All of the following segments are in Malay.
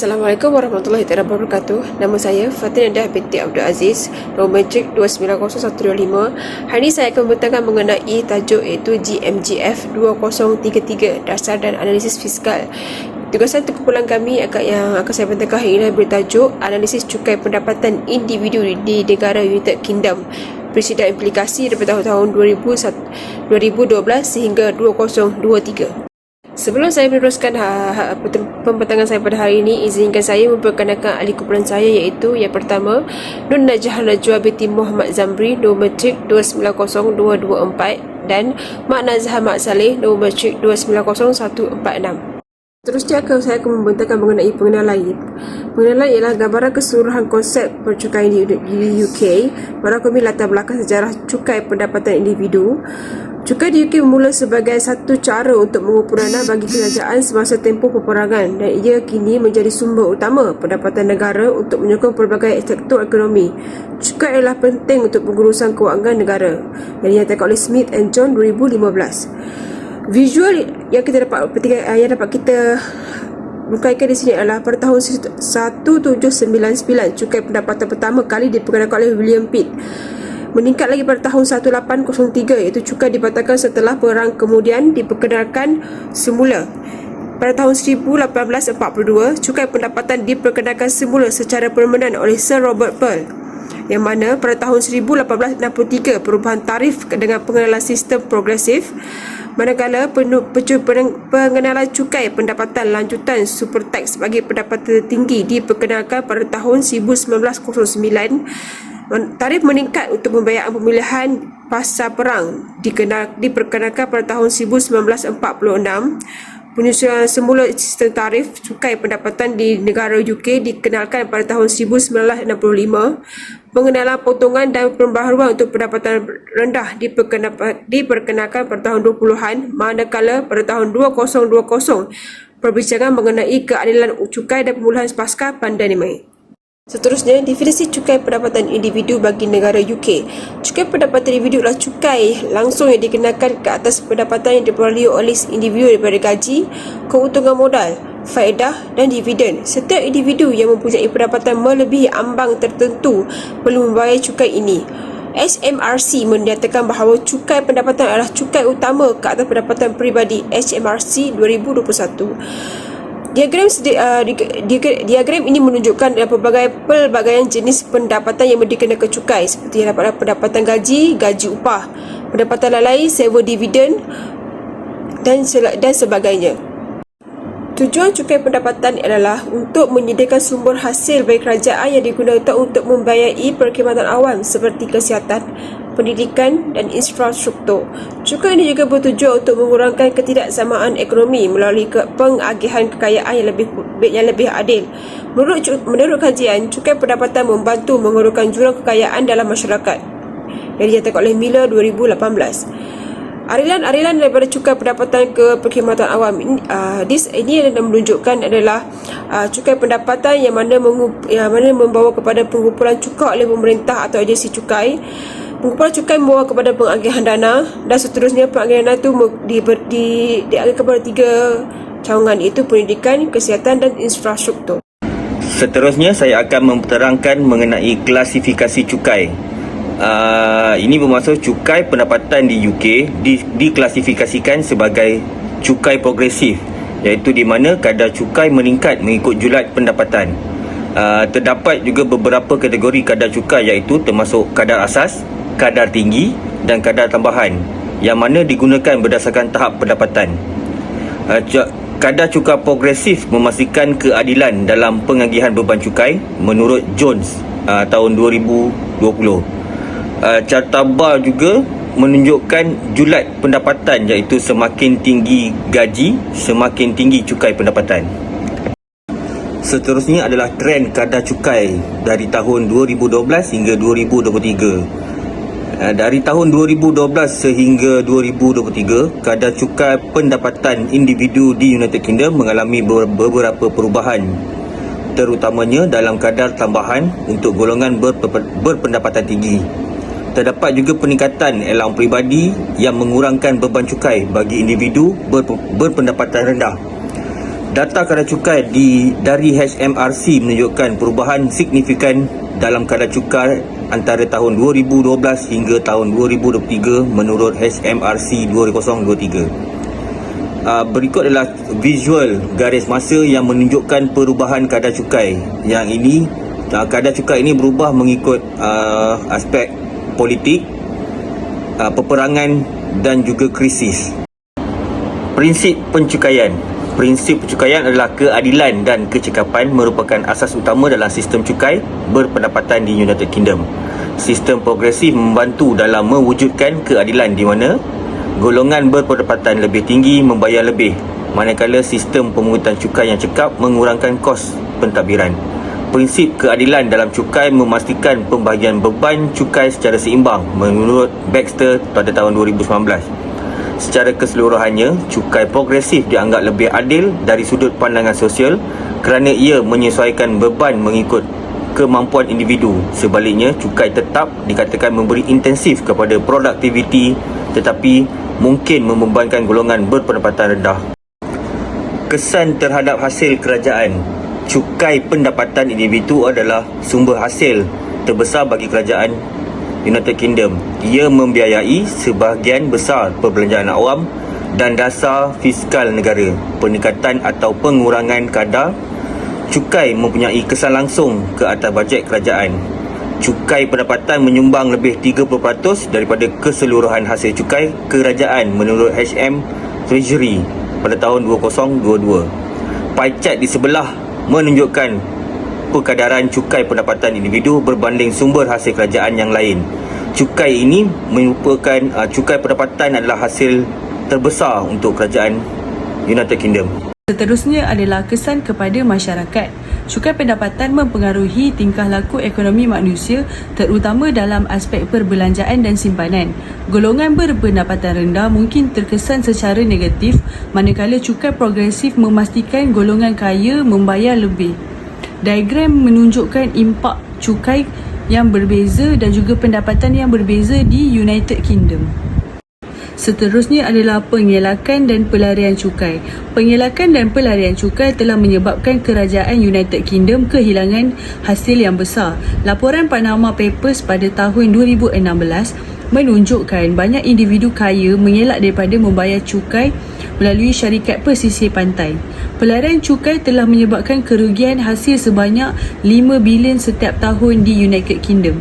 Assalamualaikum warahmatullahi wabarakatuh. Nama saya Fatin Endah binti Abdul Aziz, nombor matrik 290125. Hari ini saya akan membentangkan mengenai tajuk iaitu GMGF 2033, Dasar dan Analisis Fiskal. Tugasan kumpulan kami yang akan saya bentangkan hari ini bertajuk Analisis Cukai Pendapatan Individu di Negara United Kingdom, Presiden implikasi daripada tahun 2012 sehingga 2023. Sebelum saya meneruskan pembentangan saya pada hari ini, izinkan saya memperkenalkan ahli kumpulan saya iaitu yang pertama, Nur Najah Najwa binti Muhammad Zamri, nombor matrik 290224, dan Mak Nazha Mak Saleh, nombor matrik 290146. Seterusnya saya akan membentangkan mengenai pengenalan. Pengenalan ialah gambaran keseluruhan konsep percukaian di UK, merakumi latar belakang sejarah cukai pendapatan individu. Cukai di UK bermula sebagai satu cara untuk mengukur dana bagi kerajaan semasa tempoh peperangan, dan ia kini menjadi sumber utama pendapatan negara untuk menyokong pelbagai sektor ekonomi. Cukai adalah penting untuk pengurusan kewangan negara, yang dinyatakan oleh Smith and John 2015. Visual yang dapat kita bukakan di sini adalah pada tahun 1799 cukai pendapatan pertama kali diperkenalkan oleh William Pitt. Meningkat lagi pada tahun 1803 iaitu cukai dibatalkan setelah perang, kemudian diperkenalkan semula. Pada tahun 1842 cukai pendapatan diperkenalkan semula secara permanen oleh Sir Robert Peel, yang mana pada tahun 1863 perubahan tarif dengan pengenalan sistem progresif, manakala pengenalan cukai pendapatan lanjutan super tax bagi pendapatan tinggi diperkenalkan pada tahun 1909. Tarif meningkat untuk pembiayaan pemilihan pasca perang diperkenalkan pada tahun 1946. Penyusunan semula sistem tarif cukai pendapatan di negara UK dikenalkan pada tahun 1965. Pengenalan potongan dan pembaharuan untuk pendapatan rendah diperkenalkan pada tahun 20-an, manakala pada tahun 2020 perbincangan mengenai keadilan cukai dan pemulihan pasca pandemik. Seterusnya, definisi cukai pendapatan individu bagi negara UK. Cukai pendapatan individu adalah cukai langsung yang dikenakan ke atas pendapatan yang diperoleh oleh individu daripada gaji, keuntungan modal, faedah dan dividen. Setiap individu yang mempunyai pendapatan melebihi ambang tertentu perlu membayar cukai ini. HMRC menyatakan bahawa cukai pendapatan adalah cukai utama ke atas pendapatan peribadi. HMRC 2021. Diagram ini menunjukkan pelbagai jenis pendapatan yang dikenakan cukai, seperti pada pendapatan gaji upah, pendapatan lalai, sewa dividen dan sebagainya. Tujuan cukai pendapatan adalah untuk menyediakan sumber hasil bagi kerajaan yang digunakan untuk membiayai perkhidmatan awam seperti kesihatan, pendidikan dan infrastruktur. Cukai ini juga bertujuan untuk mengurangkan ketidaksamaan ekonomi melalui pengagihan kekayaan yang lebih adil. Menurut kajian, cukai pendapatan membantu mengurangkan jurang kekayaan dalam masyarakat, yang dinyatakan oleh Miller 2018. Arilan daripada cukai pendapatan ke perkhidmatan awam ini yang menunjukkan adalah cukai pendapatan yang mana membawa kepada pengumpulan cukai oleh pemerintah atau agensi cukai. Pengumpulan cukai membawa kepada pengagihan dana, dan seterusnya pengagihan dana itu diagihkan kepada 3 cawangan, iaitu pendidikan, kesihatan dan infrastruktur. Seterusnya saya akan menerangkan mengenai klasifikasi cukai. Ini bermaksud cukai pendapatan di UK diklasifikasikan sebagai cukai progresif, iaitu di mana kadar cukai meningkat mengikut julat pendapatan. Terdapat juga beberapa kategori kadar cukai, iaitu termasuk kadar asas, kadar tinggi dan kadar tambahan, yang mana digunakan berdasarkan tahap pendapatan. Kadar cukai progresif memastikan keadilan dalam pengagihan beban cukai menurut Jones tahun 2020. Carta bar juga menunjukkan julat pendapatan, iaitu semakin tinggi gaji, semakin tinggi cukai pendapatan. Seterusnya adalah trend kadar cukai dari tahun 2012 hingga 2023. Dari tahun 2012 sehingga 2023, kadar cukai pendapatan individu di United Kingdom mengalami beberapa perubahan, terutamanya dalam kadar tambahan untuk golongan berpendapatan tinggi. Terdapat juga peningkatan allowance peribadi yang mengurangkan beban cukai bagi individu berpendapatan rendah. Data kadar cukai dari HMRC menunjukkan perubahan signifikan dalam kadar cukai antara tahun 2012 hingga tahun 2023 menurut HMRC 2023. Berikut adalah visual garis masa yang menunjukkan perubahan kadar cukai. Yang ini, kadar cukai ini berubah mengikut aspek politik, peperangan dan juga krisis. Prinsip pencukaian. Prinsip pencukaian adalah keadilan dan kecekapan merupakan asas utama dalam sistem cukai berpendapatan di United Kingdom. Sistem progresif membantu dalam mewujudkan keadilan di mana golongan berpendapatan lebih tinggi membayar lebih, manakala sistem pemungutan cukai yang cekap mengurangkan kos pentadbiran. Prinsip keadilan dalam cukai memastikan pembahagian beban cukai secara seimbang menurut Baxter pada tahun 2019. Secara keseluruhannya, cukai progresif dianggap lebih adil dari sudut pandangan sosial kerana ia menyesuaikan beban mengikut kemampuan individu. Sebaliknya, cukai tetap dikatakan memberi intensif kepada produktiviti tetapi mungkin membebankan golongan berpendapatan rendah. Kesan terhadap hasil kerajaan. Cukai pendapatan individu adalah sumber hasil terbesar bagi kerajaan United Kingdom. Ia membiayai sebahagian besar perbelanjaan awam dan dasar fiskal negara. Peningkatan atau pengurangan kadar cukai mempunyai kesan langsung ke atas bajet kerajaan. Cukai pendapatan menyumbang lebih 30% daripada keseluruhan hasil cukai kerajaan menurut HM Treasury pada tahun 2022. Pie chart di sebelah menunjukkan perkadaran cukai pendapatan individu berbanding sumber hasil kerajaan yang lain. Cukai ini merupakan cukai pendapatan adalah hasil terbesar untuk kerajaan United Kingdom. Seterusnya adalah kesan kepada masyarakat. Cukai pendapatan mempengaruhi tingkah laku ekonomi manusia terutama dalam aspek perbelanjaan dan simpanan. Golongan berpendapatan rendah mungkin terkesan secara negatif manakala cukai progresif memastikan golongan kaya membayar lebih. Diagram menunjukkan impak cukai yang berbeza dan juga pendapatan yang berbeza di United Kingdom. Seterusnya adalah pengelakan dan pelarian cukai. Pengelakan dan pelarian cukai telah menyebabkan kerajaan United Kingdom kehilangan hasil yang besar. Laporan Panama Papers pada tahun 2016 menunjukkan banyak individu kaya mengelak daripada membayar cukai melalui syarikat pesisir pantai. Pelarian cukai telah menyebabkan kerugian hasil sebanyak 5 bilion setiap tahun di United Kingdom.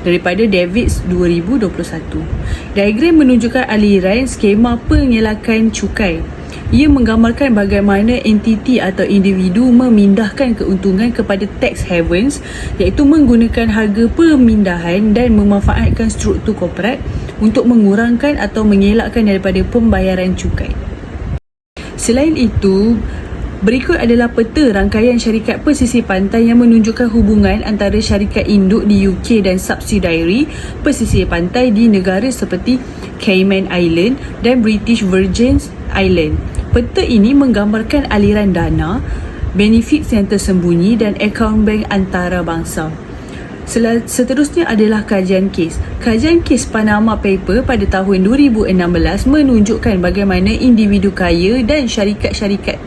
Daripada Davids 2021. Diagram menunjukkan aliran skema pengelakan cukai. Ia menggambarkan bagaimana entiti atau individu memindahkan keuntungan kepada tax havens iaitu menggunakan harga pemindahan dan memanfaatkan struktur korporat untuk mengurangkan atau mengelakkan daripada pembayaran cukai. Selain itu, berikut adalah peta rangkaian syarikat pesisir pantai yang menunjukkan hubungan antara syarikat induk di UK dan subsidiary pesisir pantai di negara seperti Cayman Island dan British Virgin Island. Peta ini menggambarkan aliran dana, benefits yang tersembunyi dan akaun bank antarabangsa. Seterusnya adalah kajian kes. Kajian kes Panama Paper pada tahun 2016 menunjukkan bagaimana individu kaya dan syarikat-syarikat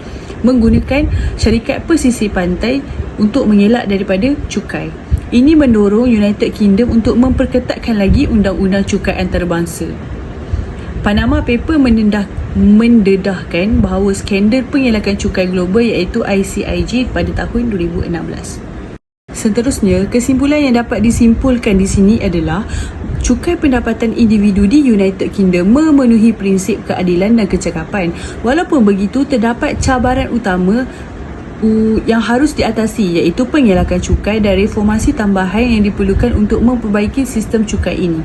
menggunakan syarikat pesisir pantai untuk mengelak daripada cukai. Ini mendorong United Kingdom untuk memperketatkan lagi undang-undang cukai antarabangsa. Panama Paper mendedahkan bahawa skandal pengelakan cukai global iaitu ICIJ pada tahun 2016. Seterusnya, kesimpulan yang dapat disimpulkan di sini adalah cukai pendapatan individu di United Kingdom memenuhi prinsip keadilan dan kecekapan. Walaupun begitu, terdapat cabaran utama yang harus diatasi iaitu pengelakan cukai dan reformasi tambahan yang diperlukan untuk memperbaiki sistem cukai ini.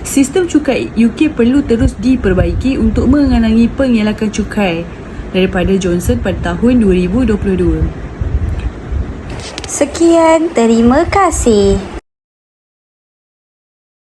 Sistem cukai UK perlu terus diperbaiki untuk mengenangi pengelakan cukai daripada Johnson pada tahun 2022. Sekian, terima kasih.